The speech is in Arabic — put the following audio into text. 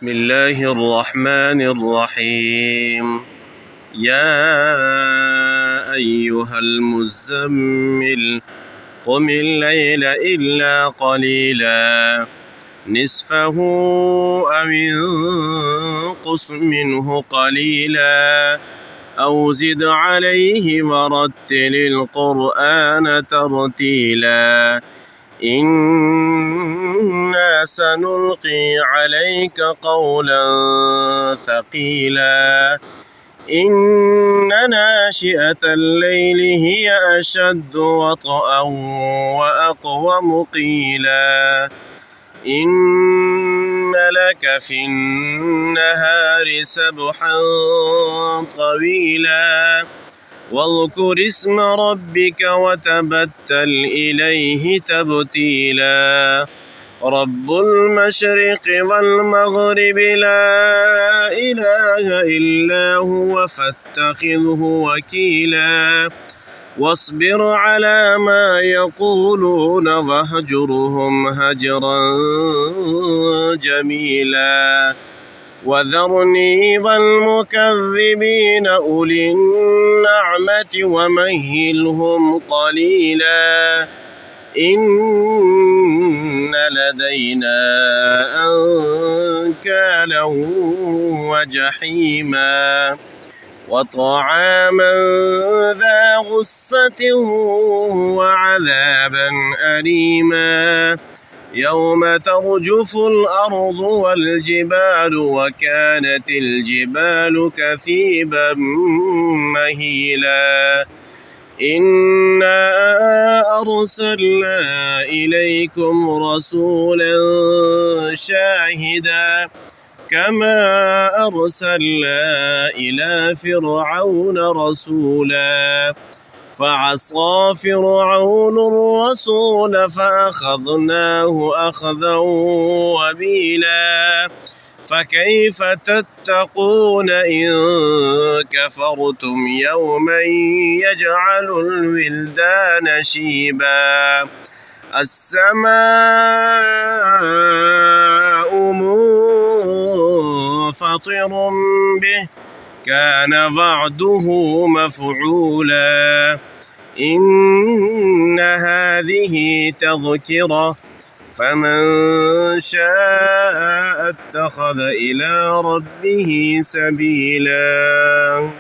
بسم الله الرحمن الرحيم. يا أيها المزمل قم الليل إلا قليلا نصفه أو انقص منه قليلا أو زد عليه ورتل القرآن ترتيلا إنا سنلقي عليك قولا ثقيلا إن ناشئة الليل هي أشد وطئا وأقوم قيلا إن لك في النهار سبحا طويلا واذكر اسم ربك وتبتل إليه تبتيلا رب المشرق والمغرب لا إله إلا هو فاتخذه وكيلا واصبر على ما يقولون واهجرهم هجرا جميلا وذرني والمكذبين أولي النعمة ومهلهم قليلا إن لدينا أنكالا وجحيما وطعاما ذا غصة وعذابا أليما يوم ترجف الأرض والجبال وكانت الجبال كثيبا مهيلا إنا أرسلنا إليكم رسولا شاهدا كما أرسلنا إلى فرعون رسولا فعصى فرعون الرسول فأخذناه أخذا وبيلا فكيف تتقون إن كفرتم يوما يجعل الولدان شيبا السماء منفطر به كان وعده مفعولا إن هذه تذكرة فمن شاء اتخذ إلى ربه سبيلا.